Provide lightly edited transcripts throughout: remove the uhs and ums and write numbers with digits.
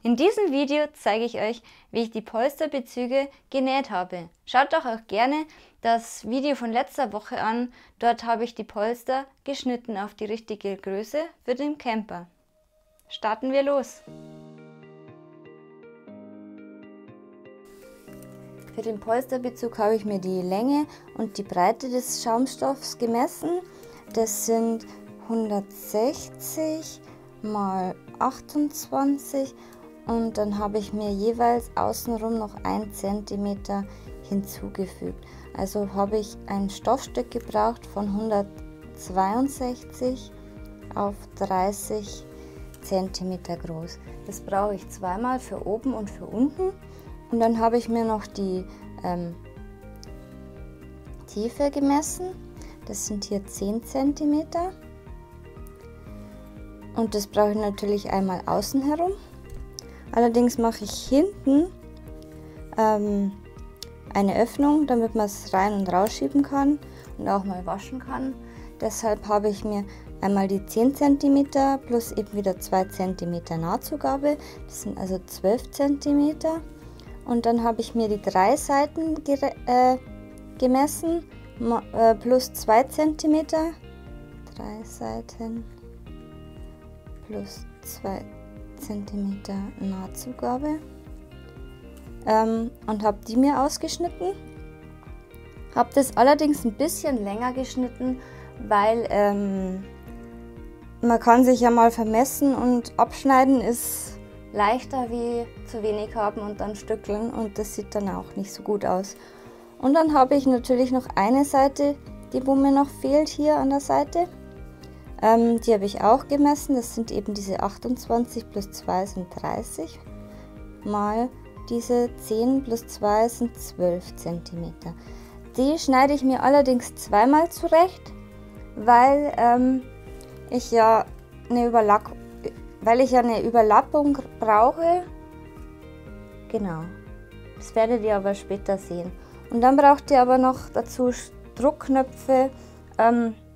In diesem Video zeige ich euch, wie ich die Polsterbezüge genäht habe. Schaut doch auch gerne das Video von letzter Woche an. Dort habe ich die Polster geschnitten auf die richtige Größe für den Camper. Starten wir los! Für den Polsterbezug habe ich mir die Länge und die Breite des Schaumstoffs gemessen. Das sind 160 mal 28 und dann habe ich mir jeweils außenrum noch 1 cm hinzugefügt. Also habe ich ein Stoffstück gebraucht von 162 auf 30 cm groß. Das brauche ich zweimal für oben und für unten. Und dann habe ich mir noch die Tiefe gemessen. Das sind hier 10 cm. Und das brauche ich natürlich einmal außen herum. Allerdings mache ich hinten eine Öffnung, damit man es rein und rausschieben kann und auch mal waschen kann. Deshalb habe ich mir einmal die 10 cm plus eben wieder 2 cm Nahtzugabe. Das sind also 12 cm. Und dann habe ich mir die 3 Seiten gemessen, plus 2 cm. 3 Seiten plus 2 cm Nahtzugabe. Und habe die mir ausgeschnitten. Habe das allerdings ein bisschen länger geschnitten, weil man kann sich ja mal vermessen und abschneiden ist leichter wie zu wenig haben und dann stückeln, und das sieht dann auch nicht so gut aus. Und dann habe ich natürlich noch eine Seite, die wo mir noch fehlt, hier an der Seite. Die habe ich auch gemessen, das sind eben diese 28 plus 2 sind 30 mal diese 10 plus 2 sind 12 cm. Die schneide ich mir allerdings zweimal zurecht, weil ich ja eine Überlappung brauche. Genau, das werdet ihr aber später sehen. Und dann braucht ihr aber noch dazu Druckknöpfe.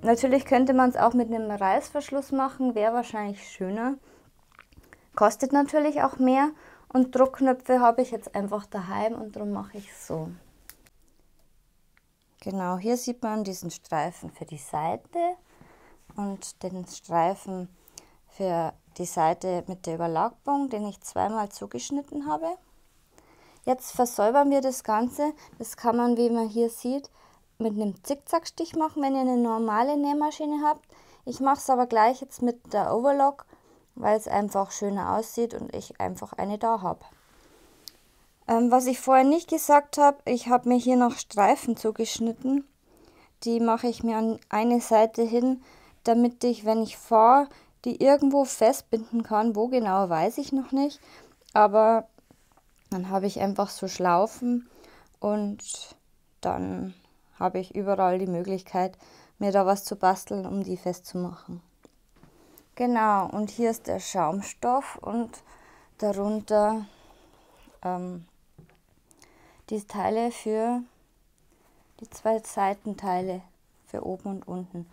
Natürlich könnte man es auch mit einem Reißverschluss machen, wäre wahrscheinlich schöner. Kostet natürlich auch mehr. Und Druckknöpfe habe ich jetzt einfach daheim und darum mache ich es so. Genau, hier sieht man diesen Streifen für die Seite und den Streifen für die Seite mit der Überlappung, den ich zweimal zugeschnitten habe. Jetzt versäubern wir das Ganze. Das kann man, wie man hier sieht, mit einem Zickzackstich machen, wenn ihr eine normale Nähmaschine habt. Ich mache es aber gleich jetzt mit der Overlock, weil es einfach schöner aussieht und ich einfach eine da habe. Was ich vorher nicht gesagt habe, ich habe mir hier noch Streifen zugeschnitten. Die mache ich mir an eine Seite hin, damit ich, wenn ich fahre, die irgendwo festbinden kann. Wo genau, weiß ich noch nicht. Aber dann habe ich einfach so Schlaufen und dann habe ich überall die Möglichkeit, mir da was zu basteln, um die festzumachen. Genau, und hier ist der Schaumstoff und darunter die Teile für die 2 Seitenteile für oben und unten.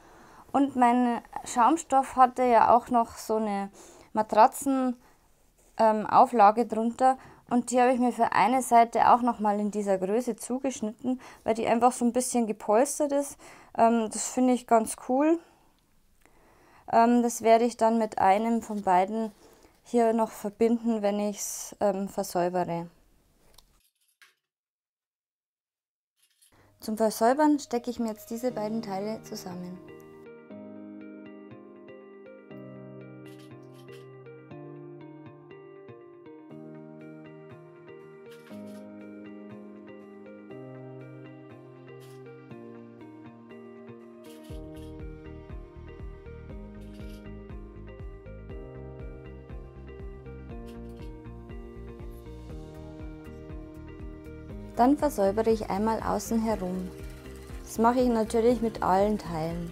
Und mein Schaumstoff hatte ja auch noch so eine Matratzenauflage drunter, und die habe ich mir für eine Seite auch noch mal in dieser Größe zugeschnitten, weil die einfach so ein bisschen gepolstert ist. Das finde ich ganz cool. Das werde ich dann mit einem von beiden hier noch verbinden, wenn ich es versäubere. Zum Versäubern stecke ich mir jetzt diese beiden Teile zusammen. Dann versäubere ich einmal außen herum. Das mache ich natürlich mit allen Teilen.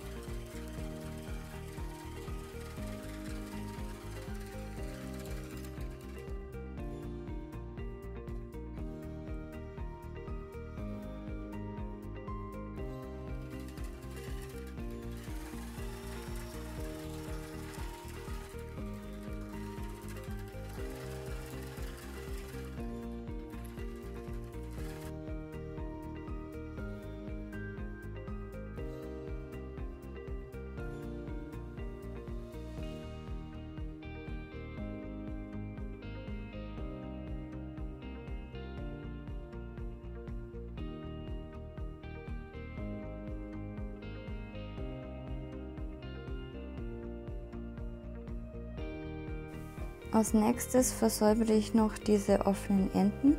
Als nächstes versäubere ich noch diese offenen Enden.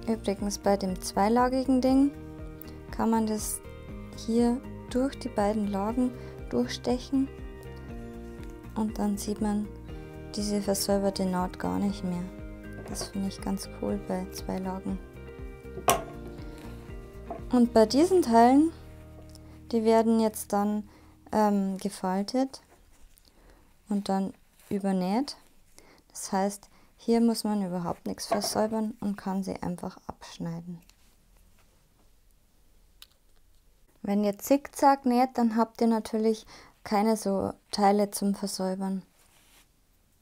Übrigens bei dem zweilagigen Ding kann man das hier durch die beiden Lagen durchstechen und dann sieht man diese versäuberte Naht gar nicht mehr. Das finde ich ganz cool bei zwei Lagen. Und bei diesen Teilen, die werden jetzt dann gefaltet und dann übernäht. Das heißt, hier muss man überhaupt nichts versäubern und kann sie einfach abschneiden. Wenn ihr zickzack näht, dann habt ihr natürlich keine so Teile zum Versäubern.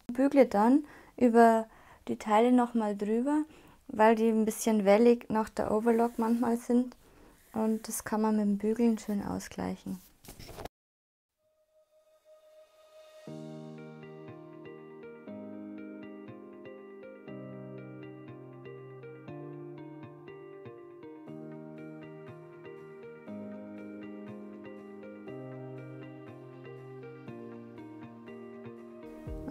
Ich bügle dann über die Teile nochmal drüber, weil die ein bisschen wellig nach der Overlock manchmal sind und das kann man mit dem Bügeln schön ausgleichen.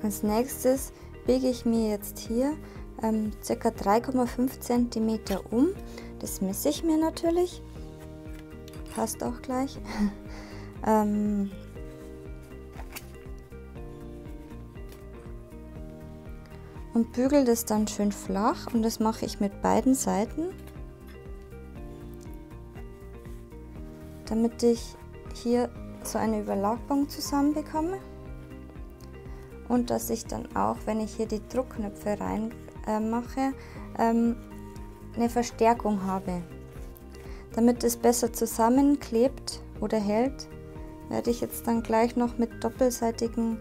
Als nächstes biege ich mir jetzt hier ca. 3,5 cm um. Das messe ich mir natürlich. Passt auch gleich. Und bügel das dann schön flach und das mache ich mit beiden Seiten, damit ich hier so eine Überlappung zusammen bekomme. Und dass ich dann auch, wenn ich hier die Druckknöpfe rein mache, eine Verstärkung habe. Damit es besser zusammenklebt oder hält, werde ich jetzt dann gleich noch mit doppelseitigem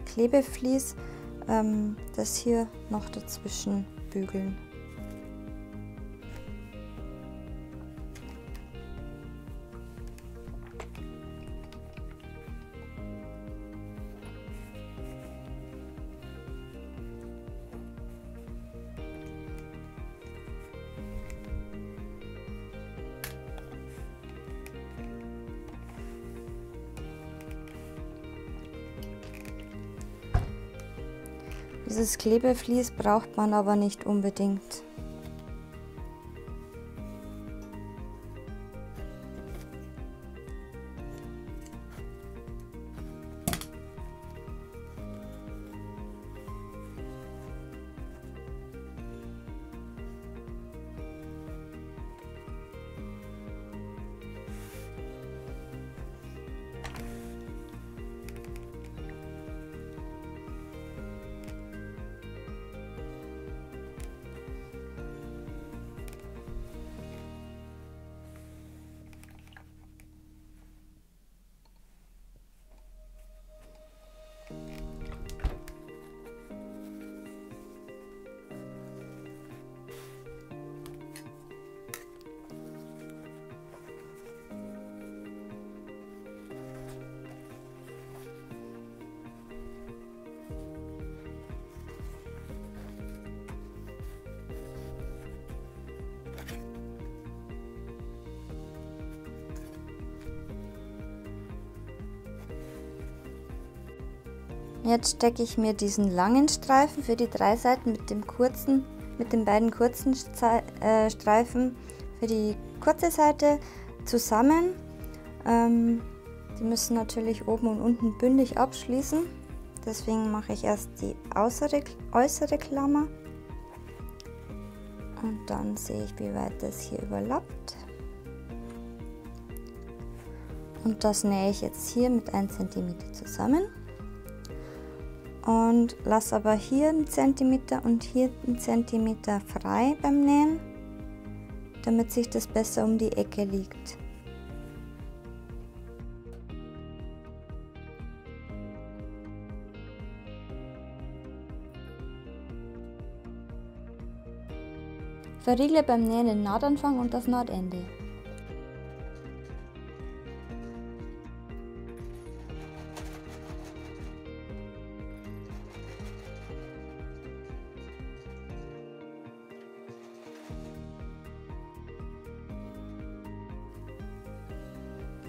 Klebevlies das hier noch dazwischen bügeln. Dieses Klebevlies braucht man aber nicht unbedingt. Jetzt stecke ich mir diesen langen Streifen für die 3 Seiten mit den beiden kurzen Streifen für die kurze Seite zusammen. Die müssen natürlich oben und unten bündig abschließen. Deswegen mache ich erst die äußere Klammer und dann sehe ich, wie weit das hier überlappt. Und das nähe ich jetzt hier mit 1 cm zusammen. Und lasse aber hier 1 cm und hier 1 cm frei beim Nähen, damit sich das besser um die Ecke liegt. Verriegle beim Nähen den Nahtanfang und das Nahtende.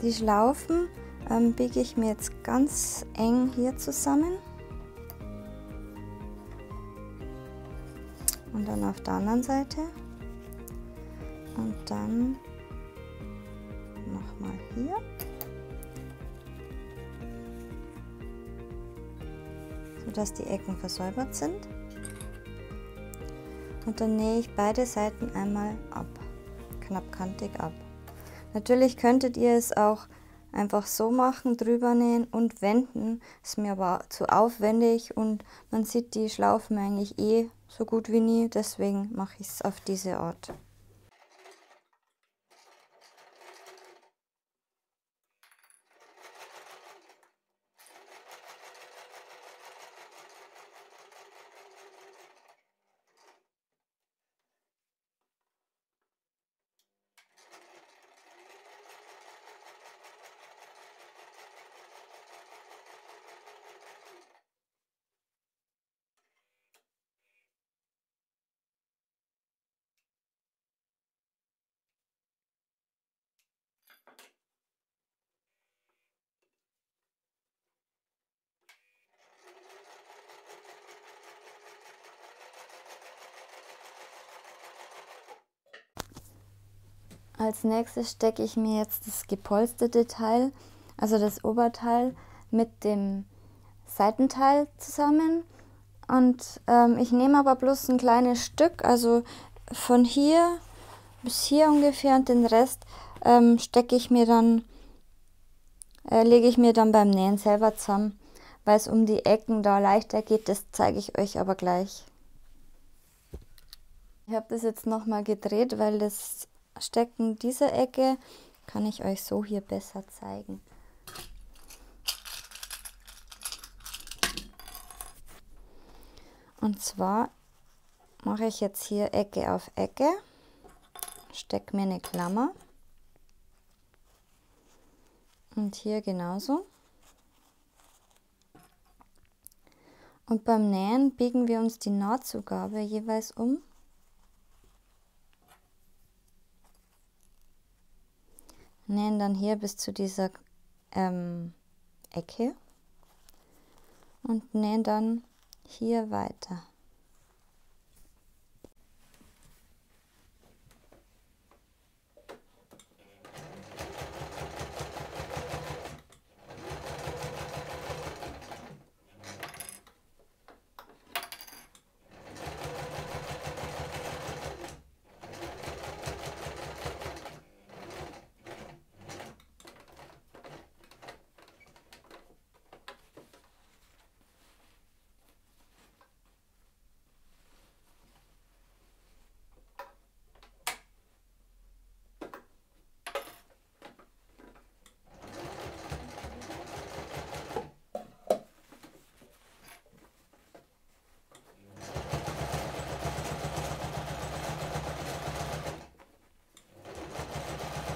Die Schlaufen biege ich mir jetzt ganz eng hier zusammen und dann auf der anderen Seite und dann nochmal hier. Sodass die Ecken versäubert sind. Und dann nähe ich beide Seiten einmal ab, knapp kantig ab. Natürlich könntet ihr es auch einfach so machen, drüber nähen und wenden. Ist mir aber zu aufwendig und man sieht die Schlaufen eigentlich eh so gut wie nie, deswegen mache ich es auf diese Art. Als nächstes stecke ich mir jetzt das gepolsterte Teil, also das Oberteil, mit dem Seitenteil zusammen. Und ich nehme aber bloß ein kleines Stück, also von hier bis hier ungefähr, und den Rest lege ich mir dann beim Nähen selber zusammen, weil es um die Ecken da leichter geht. Das zeige ich euch aber gleich. Ich habe das jetzt nochmal gedreht, weil das Stecken dieser Ecke kann ich euch so hier besser zeigen. Und zwar mache ich jetzt hier Ecke auf Ecke, stecke mir eine Klammer und hier genauso. Und beim Nähen biegen wir uns die Nahtzugabe jeweils um. Nähen dann hier bis zu dieser Ecke und nähen dann hier weiter.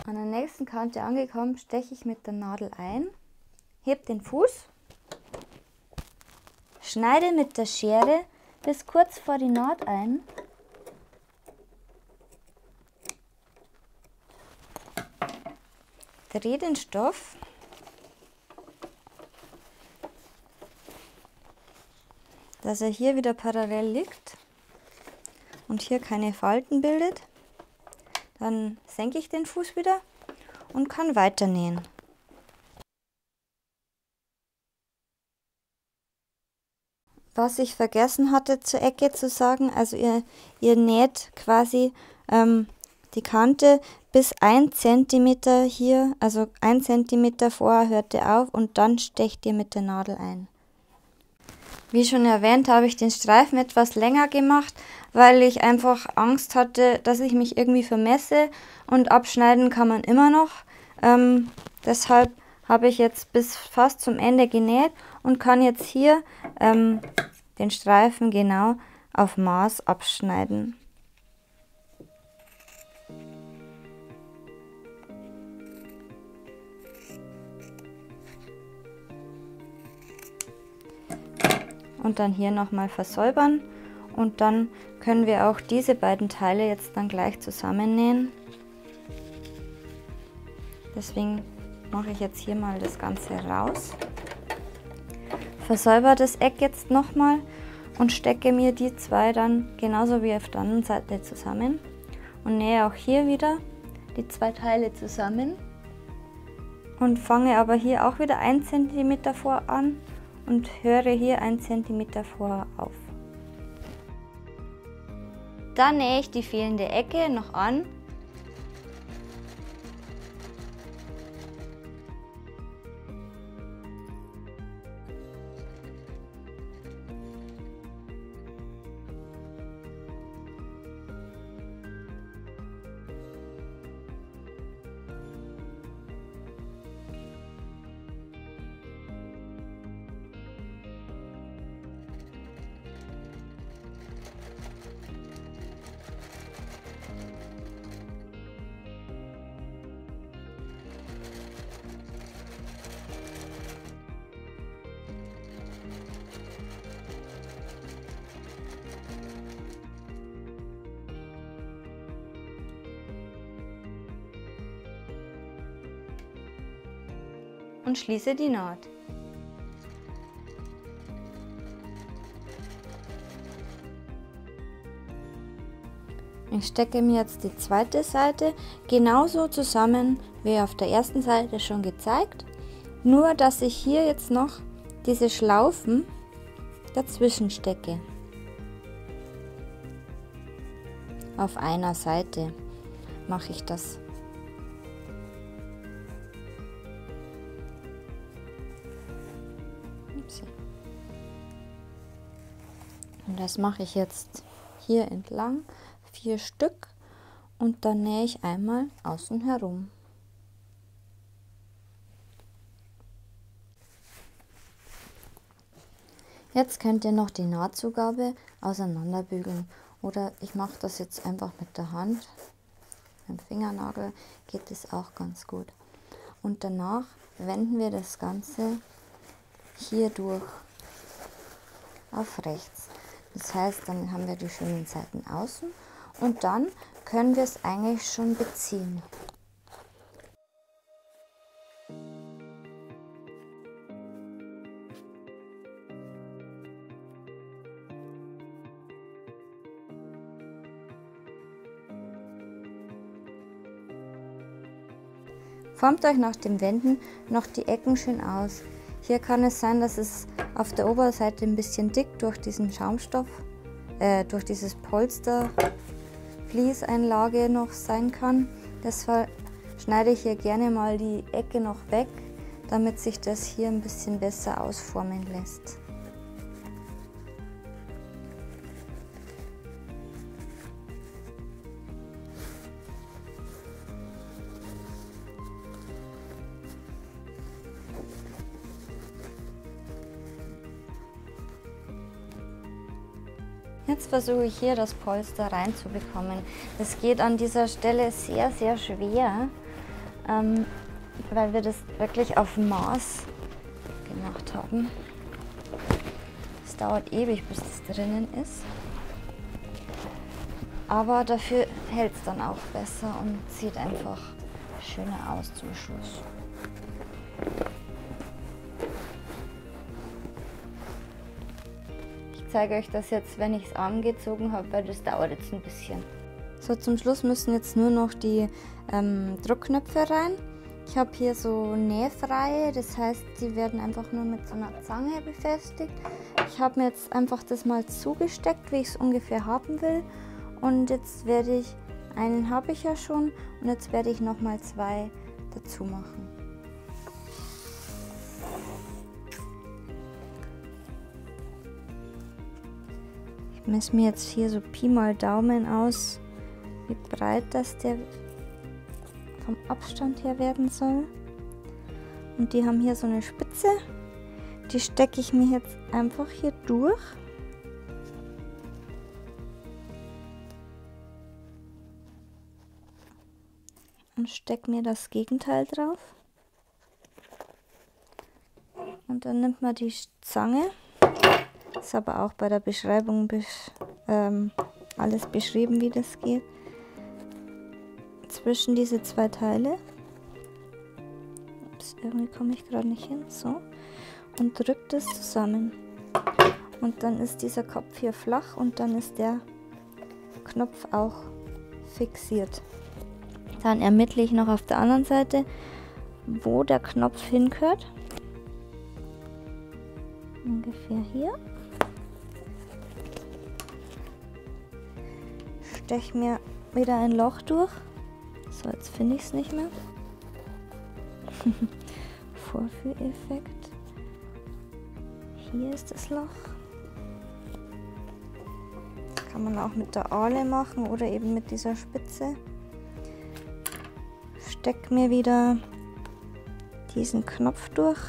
An der nächsten Kante angekommen, steche ich mit der Nadel ein, hebe den Fuß, schneide mit der Schere bis kurz vor die Naht ein, drehe den Stoff, dass er hier wieder parallel liegt und hier keine Falten bildet. Dann senke ich den Fuß wieder und kann weiter nähen. Was ich vergessen hatte zur Ecke zu sagen, also ihr näht quasi die Kante bis 1 cm hier, also 1 cm vorher hört ihr auf und dann stecht ihr mit der Nadel ein. Wie schon erwähnt, habe ich den Streifen etwas länger gemacht, weil ich einfach Angst hatte, dass ich mich irgendwie vermesse, und abschneiden kann man immer noch. Deshalb habe ich jetzt bis fast zum Ende genäht und kann jetzt hier den Streifen genau auf Maß abschneiden. und dann hier nochmal versäubern. Und dann können wir auch diese beiden Teile jetzt dann gleich zusammennähen. Deswegen mache ich jetzt hier mal das Ganze raus. Versäubere das Eck jetzt nochmal und stecke mir die zwei dann genauso wie auf der anderen Seite zusammen. Und nähe auch hier wieder die zwei Teile zusammen. Und fange aber hier auch wieder 1 cm vor an und höre hier 1 cm vor auf. Dann nähe ich die fehlende Ecke noch an. Und schließe die Naht. Ich stecke mir jetzt die zweite Seite genauso zusammen wie auf der ersten Seite schon gezeigt, nur dass ich hier jetzt noch diese Schlaufen dazwischen stecke. Auf einer Seite mache ich das. Und das mache ich jetzt hier entlang, 4 Stück, und dann nähe ich einmal außen herum. Jetzt könnt ihr noch die Nahtzugabe auseinanderbügeln, oder ich mache das jetzt einfach mit der Hand. Mit dem Fingernagel geht das auch ganz gut. Und danach wenden wir das Ganze hier durch auf rechts. Das heißt, dann haben wir die schönen Seiten außen und dann können wir es eigentlich schon beziehen. Formt euch nach dem Wenden noch die Ecken schön aus. Hier kann es sein, dass es auf der Oberseite ein bisschen dick durch diesen Schaumstoff, durch dieses Polster-Fließeinlage noch sein kann. Deshalb schneide ich hier gerne mal die Ecke noch weg, damit sich das hier ein bisschen besser ausformen lässt. Jetzt versuche ich hier das Polster reinzubekommen. Das geht an dieser Stelle sehr, sehr schwer, weil wir das wirklich auf Maß gemacht haben. Es dauert ewig, bis das drinnen ist. Aber dafür hält es dann auch besser und sieht einfach schöner aus zum Schluss. Ich zeige euch das jetzt, wenn ich es angezogen habe, weil das dauert jetzt ein bisschen. So, zum Schluss müssen jetzt nur noch die Druckknöpfe rein. Ich habe hier so nähfreie, das heißt, die werden einfach nur mit so einer Zange befestigt. Ich habe mir jetzt einfach das mal zugesteckt, wie ich es ungefähr haben will. Und jetzt werde ich, einen habe ich ja schon, und jetzt werde ich nochmal 2 dazu machen. Ich messe mir jetzt hier so Pi mal Daumen aus, wie breit das der vom Abstand her werden soll. Und die haben hier so eine Spitze, die stecke ich mir jetzt einfach hier durch. Und stecke mir das Gegenteil drauf. Und dann nimmt man die Zange Ist aber auch bei der Beschreibung alles beschrieben, wie das geht. Zwischen diese zwei Teile. Ups, irgendwie komme ich gerade nicht hin. So. Und drückt es zusammen. Und dann ist dieser Kopf hier flach und dann ist der Knopf auch fixiert. Dann ermittle ich noch auf der anderen Seite, wo der Knopf hingehört. Ungefähr hier. Steche mir wieder ein Loch durch. So, jetzt finde ich es nicht mehr. Vorführeffekt. Hier ist das Loch. Kann man auch mit der Ahle machen oder eben mit dieser Spitze. Steck mir wieder diesen Knopf durch.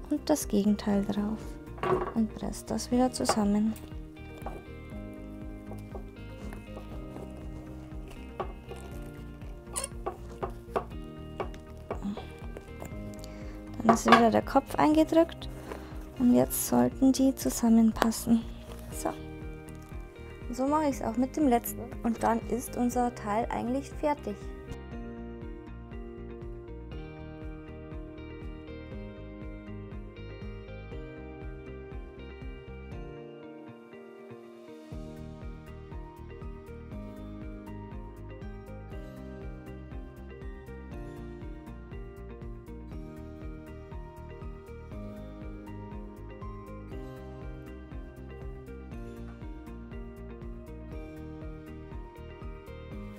Und das Gegenteil drauf. Und presst das wieder zusammen. Dann ist wieder der Kopf eingedrückt und jetzt sollten die zusammenpassen. So. Und so mache ich es auch mit dem letzten und dann ist unser Teil eigentlich fertig.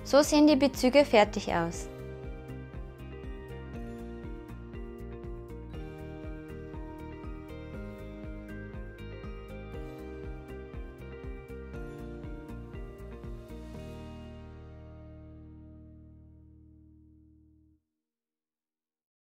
So sehen die Bezüge fertig aus.